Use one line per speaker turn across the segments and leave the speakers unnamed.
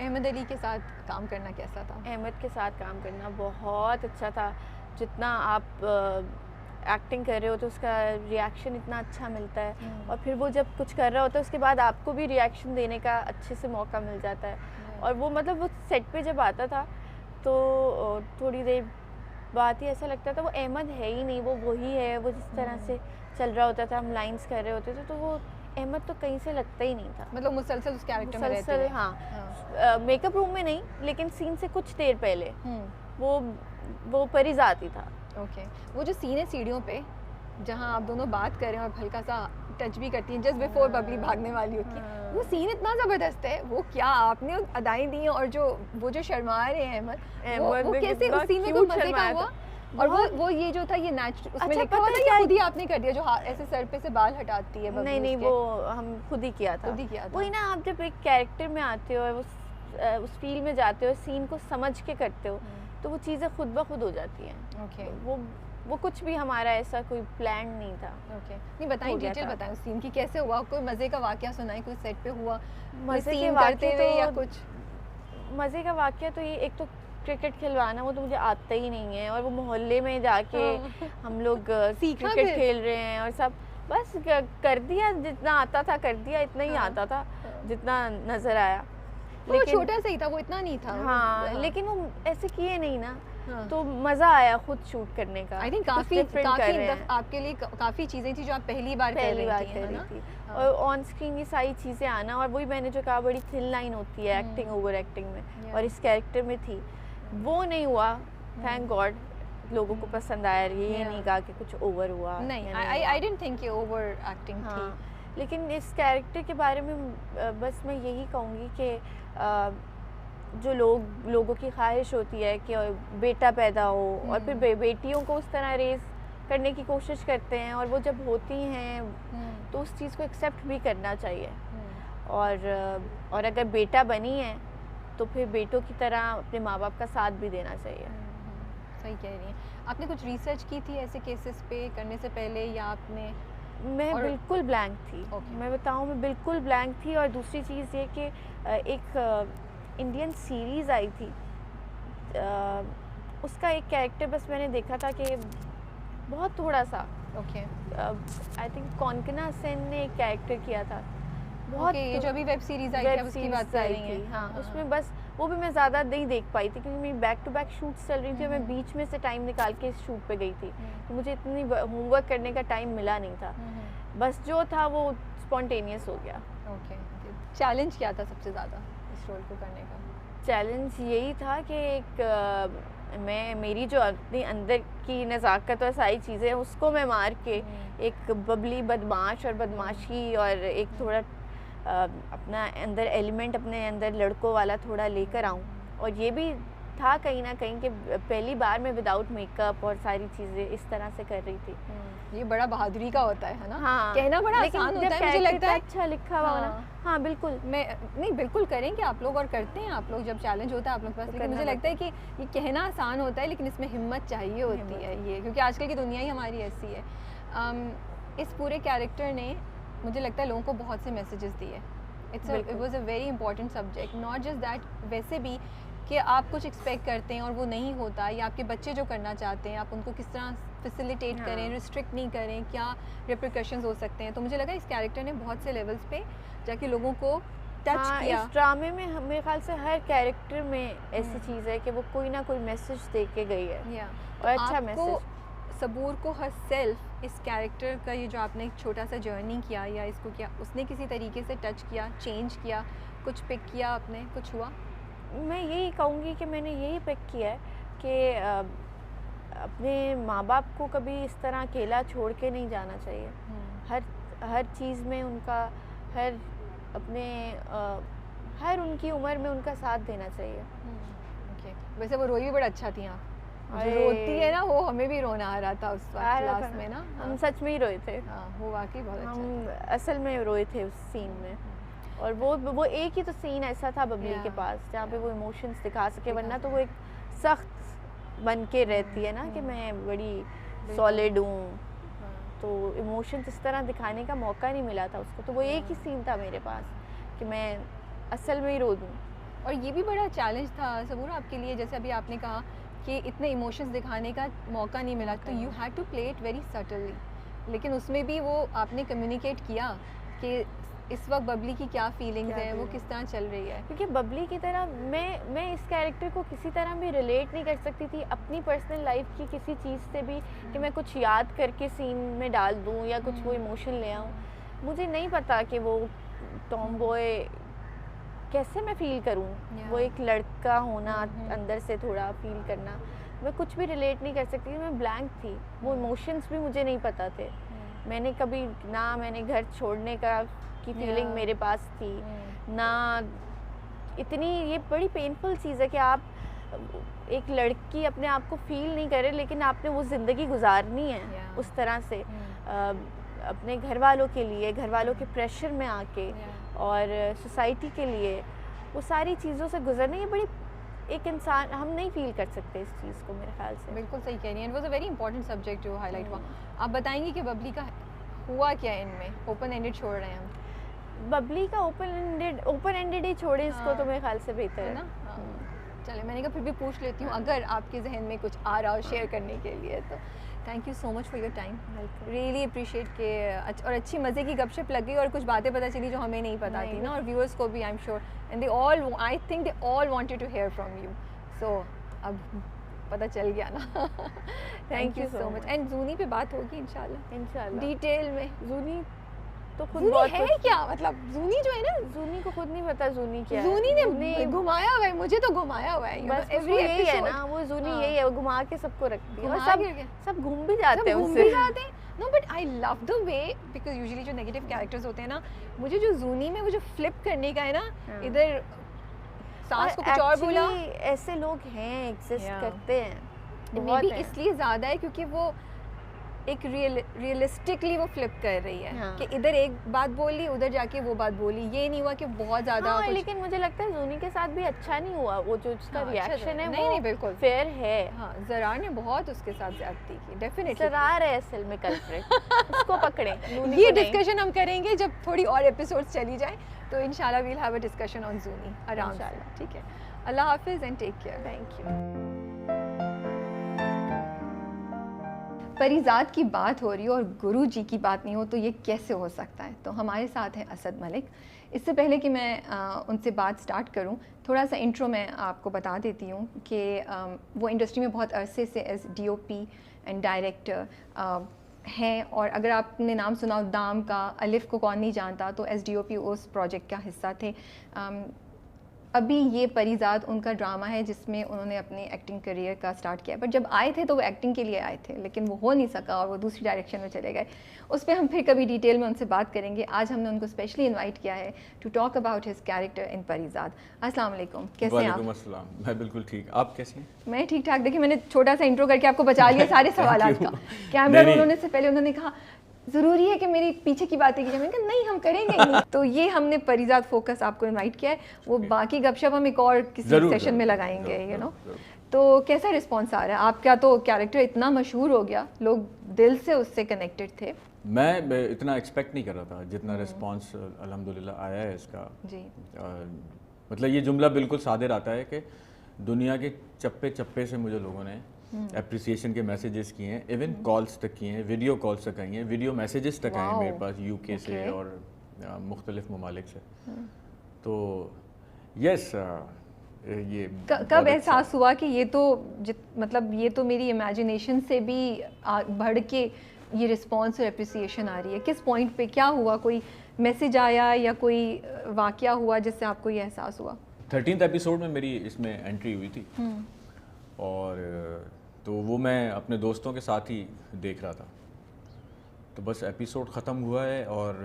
अहमद अली के साथ काम करना कैसा था?
अहमद के साथ काम करना बहुत अच्छा था। जितना आप एक्टिंग कर रहे हो तो उसका रिएक्शन इतना अच्छा मिलता है, और फिर वो जब कुछ कर रहा होता है उसके बाद आपको भी रिएक्शन देने का अच्छे से मौका मिल जाता है। और वो मतलब वो सेट पे जब आता था तो थोड़ी देर बाद ही ऐसा लगता था वो अहमद है ही नहीं, वो वही है। वो जिस तरह से चल रहा होता था, हम लाइंस कर रहे होते थे, तो वो अहमद तो कहीं से लगता ही नहीं था।
मतलब मुसलसल उस कैरेक्टर में रहते
मुसलसल,
हैं।
हाँ। मेकअप रूम में नहीं, लेकिन सीन से कुछ देर पहले वो परिज आती था।
ओके, वो जो सीन है सीढ़ियों पे जहाँ आप दोनों बात कर रहे हैं और हल्का सा टच भी करती हैं जस्ट बिफोर बबली भागने वाली होती है, वो सीन इतना ज़बरदस्त है। वो क्या आपने अदाएं दी हैं, और जो वो जो शर्मा रहे हैं अहमद, वो कैसे उस सीन में तो मज़े का हुआ। और वो ये जो था ये नेचुरल उसमें लिखा हुआ था, खुद ही आपने कर दिया जो ऐसे सर पे से बाल हटाती है?
नहीं, वो हम खुद ही किया था। वही ना, आप जब एक कैरेक्टर में आते हो और उस फील्ड में जाते हो, सीन को समझ के करते हो, तो वो चीज़ें खुद ब खुद हो जाती हैं।
ओके,
वो कुछ भी हमारा ऐसा कोई प्लान नहीं था।
ओके, नहीं बताएं, डिटेल बताएं उस सीन की, कैसे हुआ? कोई मज़े का वाकया सुनाए, कोई सेट पे हुआ
मज़े के
करते हुए या कुछ?
मज़े का वाकया तो ये, एक तो क्रिकेट खिलवाना वो तो मुझे आता ही नहीं है, और वो मोहल्ले में जाके हम लोग क्रिकेट खेल रहे हैं और सब बस कर दिया, जितना आता था कर दिया, इतना ही आता था जितना नज़र आया।
लेकिन छोटा सा ही था, वो इतना नहीं था।
हाँ, लेकिन वो ऐसे किए नहीं ना, तो मज़ा आया खुद शूट करने का।
आई थिंक काफ़ी आपके लिए काफ़ी चीज़ें थी जो आप पहली बार कर रही थी।
और ऑन स्क्रीन ये सारी चीज़ें आना, और वही मैंने जो कहा, बड़ी थिन लाइन होती है एक्टिंग ओवर एक्टिंग में, और इस कैरेक्टर में थी, वो नहीं हुआ। थैंक गॉड लोगों को पसंद आया। ये नहीं कहा कि कुछ ओवर हुआ।
नहीं, आई डिडंट थिंक ये ओवर एक्टिंग थी।
लेकिन इस कैरेक्टर के बारे में बस मैं यही कहूँगी कि जो लोगों की ख्वाहिश होती है कि बेटा पैदा हो, और फिर बेटियों को उस तरह रेज करने की कोशिश करते हैं, और वो जब होती हैं तो उस चीज़ को एक्सेप्ट भी करना चाहिए। और अगर बेटा बनी है तो फिर बेटों की तरह अपने माँ बाप का साथ भी देना चाहिए।
सही कह रही हैं। आपने कुछ रिसर्च की थी ऐसे केसेस पे करने से पहले, या आपने?
मैं बिल्कुल ब्लैंक थी। मैं बताऊँ, मैं बिल्कुल ब्लैंक थी। और दूसरी चीज़ ये कि एक इंडियन सीरीज़ आई थी, उसका एक कैरेक्टर बस मैंने देखा था कि बहुत थोड़ा सा।
ओके,
आई थिंक कॉन्कना सेन ने एक कैरेक्टर किया था,
बहुत ये जो अभी वेब सीरीज़ आई थी उसकी बात कर रही हैं।
हाँ, उसमें बस वो भी मैं ज़्यादा नहीं देख पाई थी, क्योंकि मेरी बैक टू बैक शूट्स चल रही थी, और मैं बीच में से टाइम निकाल के इस शूट पे गई थी, तो मुझे इतनी होमवर्क करने का टाइम मिला नहीं था। बस जो था वो स्पॉन्टेनियस हो गया।
ओके, चैलेंज क्या था सबसे ज़्यादा इस रोल को करने का?
चैलेंज यही था कि मेरी जो अपनी अंदर की नज़ाकत और सारी चीज़ें उसको मैं मार के एक बबली बदमाश और बदमाशी और एक थोड़ा अपना अंदर एलिमेंट अपने अंदर लड़कों वाला थोड़ा लेकर आऊँ। और ये भी था कहीं ना कहीं कि पहली बार मैं विदाउट मेकअप और सारी चीज़ें इस तरह से कर रही थी।
ये बड़ा बहादुरी का होता है ना?
हाँ,
कहना बड़ा आसान होता है, मुझे लगता है।
अच्छा लिखा हुआ होना। हाँ बिल्कुल,
मैं नहीं, बिल्कुल करेंगे आप लोग, और करते हैं आप लोग जब चैलेंज होता है आप लोग के पास, लेकिन मुझे लगता है कि ये कहना आसान होता है, लेकिन इसमें हिम्मत चाहिए होती है ये, क्योंकि आजकल की दुनिया ही हमारी ऐसी है। इस पूरे कैरेक्टर ने मुझे लगता है लोगों को बहुत से मैसेजेस दिए। It was a very important subject, not just that, वैसे भी कि आप कुछ एक्सपेक्ट करते हैं और वो नहीं होता, या आपके बच्चे जो करना चाहते हैं आप उनको किस तरह फैसिलिटेट करें, रिस्ट्रिक्ट नहीं करें, क्या रिप्रिकॉशंस हो सकते हैं। तो मुझे लगा इस कैरेक्टर ने बहुत से लेवल्स पे जाके लोगों को टच किया।
इस ड्रामे में मेरे ख्याल से हर कैरेक्टर में ऐसी चीज़ है कि वो कोई ना कोई मैसेज दे के गई है, और अच्छा मैसेज।
सबूर को हर सेल्फ इस कैरेक्टर का ये जो आपने एक छोटा सा जर्नी किया, या इसको किया, उसने किसी तरीके से टच किया, चेंज किया, कुछ पिक किया आपने, कुछ हुआ?
मैं यही कहूँगी कि मैंने यही पिक किया है कि अपने माँ बाप को कभी इस तरह अकेला छोड़ के नहीं जाना चाहिए। हर चीज़ में उनका, हर उनकी उम्र में उनका साथ देना चाहिए।
ओके, वैसे वो रोई भी बड़ा अच्छा थी। जो रोती है ना, वो हमें भी रोना आ रहा था उस वक्त क्लास में ना।
हम सच में ही रोए थे।
वो वाकई बहुत अच्छा,
हम असल में रोए थे उस सीन में। और वो एक ही तो सीन ऐसा था बबली के पास जहाँ पे वो इमोशंस दिखा सके, वरना तो वो एक सख्त बन के रहती है ना कि मैं बड़ी सॉलिड हूँ, तो इमोशंस इस तरह दिखाने का मौका नहीं मिला था उसको। तो वो एक ही सीन था मेरे पास कि मैं असल में ही रो दूँ।
और ये भी बड़ा चैलेंज था सबूरा आपके लिए, जैसे अभी आपने कहा कि इतने इमोशंस दिखाने का मौका नहीं मिला, तो you had to play it very subtly, लेकिन उसमें भी वो आपने कम्युनिकेट किया कि इस वक्त बबली की क्या फीलिंग्स हैं, वो किस तरह चल रही है।
क्योंकि बबली की तरह मैं इस कैरेक्टर को किसी तरह भी रिलेट नहीं कर सकती थी अपनी पर्सनल लाइफ की किसी चीज़ से भी, कि मैं कुछ याद करके सीन में डाल दूँ या कुछ वो इमोशन ले आऊँ। मुझे नहीं पता कि वो टॉम बॉय कैसे मैं फील करूँ, वो एक लड़का होना, अंदर से थोड़ा फील करना, मैं कुछ भी रिलेट नहीं कर सकती थी, मैं ब्लैंक थी। वो इमोशंस भी मुझे नहीं पता थे। मैंने कभी ना मैंने घर छोड़ने का की फीलिंग मेरे पास थी ना, इतनी ये बड़ी पेनफुल चीज़ है कि आप एक लड़की अपने आप को फील नहीं करे, लेकिन आपने वो ज़िंदगी गुजारनी है उस तरह से अपने घर वालों के लिए, घर वालों के प्रेशर में आके और सोसाइटी के लिए, वो सारी चीज़ों से गुजरना, ये बड़ी एक इंसान हम नहीं फील कर सकते इस चीज़ को मेरे ख्याल से।
बिल्कुल सही कह रही हैं, it was a very important subject जो हाईलाइट हुआ। आप बताएंगी कि बबली का हुआ क्या इनमें, ओपन एंडेड छोड़ रहे हैं हम?
बबली का ओपन एंडेड ही छोड़े इसको, तो मेरे ख्याल से बेहतर है
ना। चले, मैंने कहा फिर भी पूछ लेती हूँ अगर आपके जहन में कुछ आ रहा हो शेयर करने के लिए तो। Thank you so much for your time, really appreciate के और अच्छी मज़े की गपशप लग गई और कुछ बातें पता चली जो हमें नहीं पता थी ना, और व्यूअर्स को भी I am sure, and they all, I think they all wanted to hear from you, so अब पता चल गया ना। Thank you so much. And Juni पे बात होगी इंशाल्लाह डिटेल में।
जूनी तो खुद
बहुत है क्या, मतलब जूनी जो है ना,
जूनी को खुद नहीं पता जूनी क्या है।
जूनी ने घुमाया हुआ है, मुझे तो घुमाया हुआ है,
बस एवरी यही है ना, वो जूनी यही है, वो घुमा के सबको रखती है और सब घूम भी जाते हैं उससे।
No but I love the way, because usually जो नेगेटिव कैरेक्टर्स होते हैं ना, मुझे जो जूनी में वो जो फ्लिप करने का है ना, इधर सास को कुछ और बोला,
ऐसे लोग हैं, एग्जिस्ट करते हैं,
मे बी इसलिए ज़्यादा है क्योंकि वो एक रियलिस्टिकली वो फ्लिप कर रही है कि इधर एक बात बोली, उधर जाके वो बात बोली, ये नहीं हुआ कि बहुत ज़्यादा
लेकिन मुझे लगता है जूनी के साथ भी अच्छा नहीं हुआ, वो जो उसका रिएक्शन है
नहीं बिल्कुल
फेयर है।
हाँ, ज़रार ने बहुत उसके साथ ज़्यादती की, डेफिनेटली
ज़रार है असल में कल्प्रिट, उसको पकड़े।
ये डिस्कशन हम करेंगे जब थोड़ी और एपिसोड्स चली जाए, तो इंशाल्लाह we'll have a discussion on Juni आराम से। ठीक है, अल्लाह हाफिज़ and take care.
Thank you.
Parijat की बात हो रही हो और गुरु जी की बात नहीं हो तो ये कैसे हो सकता है। तो हमारे साथ है असद मलिक। इससे पहले कि मैं उनसे बात स्टार्ट करूं, थोड़ा सा इंट्रो मैं आपको बता देती हूं कि वो इंडस्ट्री में बहुत अरसे से एज DOP एंड डायरेक्टर हैं, और अगर आपने नाम सुना हो दाम का, अलिफ को कौन नहीं जानता, तो एज DOP उस प्रोजेक्ट का हिस्सा थे। अभी ये परिजात उनका ड्रामा है जिसमें उन्होंने अपने एक्टिंग करियर का स्टार्ट किया, बट जब आए थे तो वो एक्टिंग के लिए आए थे, लेकिन वो हो नहीं सका और वो दूसरी डायरेक्शन में चले गए। उस पर हम फिर कभी डिटेल में उनसे बात करेंगे। आज हमने उनको स्पेशली इनवाइट किया है to talk about his character in Parijat. अस्सलाम वालेकुम, कैसे हैं आप?
वालेकुम अस्सलाम, मैं बिल्कुल ठीक, आप कैसी हैं?
मैं ठीक ठाक। देखिए, मैंने छोटा सा इंट्रो करके आपको बचा लिया सारे सवाल का। कैमरा रोल होने से पहले उन्होंने कहा ज़रूरी है कि मेरी पीछे की बातें की जाए, मैंने कहा नहीं, हम करेंगे ही नहीं। तो ये हमने परिजात फोकस आपको इनवाइट किया है, वो बाकी गपशप हम एक और किसी सेशन में लगाएंगे, यू नो। तो कैसा रिस्पॉन्स आ रहा है आपका? तो कैरेक्टर इतना मशहूर हो गया, लोग दिल से उससे कनेक्टेड थे।
मैं इतना एक्सपेक्ट नहीं कर रहा था जितना रिस्पॉन्स अल्हम्दुलिल्लाह आया है इसका
जी।
मतलब ये जुमला बिल्कुल सादिर आता है कि दुनिया के चप्पे चप्पे से मुझे लोगों ने एप्रिसिएशन के मैसेजेस किए हैं, इवन कॉल्स तक किए हैं, वीडियो कॉल्स तक आई हैं, वीडियो मैसेजेस तक आए हैं मेरे पास UK से और मुख्तलिफ ममालिक से। तो यस, ये
कब एहसास हुआ कि ये तो मतलब ये तो मेरी इमेजिनेशन से भी बढ़ के ये रिस्पॉन्स और एप्रिसिएशन आ रही है? किस पॉइंट पे क्या हुआ? कोई मैसेज आया या कोई वाकया हुआ जिससे आपको ये एहसास हुआ?
13th एपिसोड में मेरी इसमें एंट्री हुई थी और तो वो मैं अपने दोस्तों के साथ ही देख रहा था। तो बस एपिसोड ख़त्म हुआ है और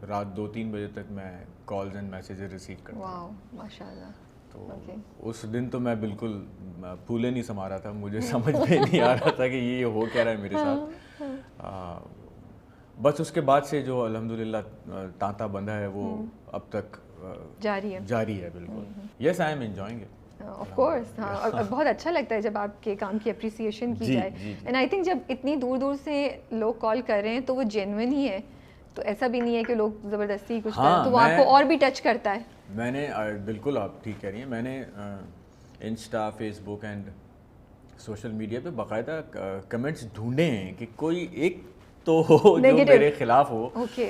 रात 2-3 बजे तक मैं कॉल्स एंड मैसेजेस रिसीव करता हूँ।
वाह, माशाल्लाह।
तो उस दिन तो मैं बिल्कुल फूले नहीं समा रहा था, मुझे समझ में नहीं आ रहा था कि ये हो क्या रहा है मेरे साथ। बस उसके बाद से जो अल्हम्दुलिल्लाह तांता बंधा है वो अब तक जारी है बिल्कुल। Yes, I am enjoying it
of course. हाँ, और बहुत अच्छा लगता है जब आपके काम की अप्रिसिएशन की जाए। एंड आई थिंक जब इतनी दूर दूर से लोग कॉल कर रहे हैं तो वो जेन्युइन ही है, तो ऐसा भी नहीं है कि लोग ज़बरदस्ती कुछ करें, तो वो आपको और भी टच करता है।
मैंने बिल्कुल आप ठीक कह रही हैं, मैंने Insta, Facebook and social media पे बाकायदा कमेंट्स ढूंढे हैं कि कोई एक तो हो जो
Negative.
मेरे खिलाफ हो,
ओके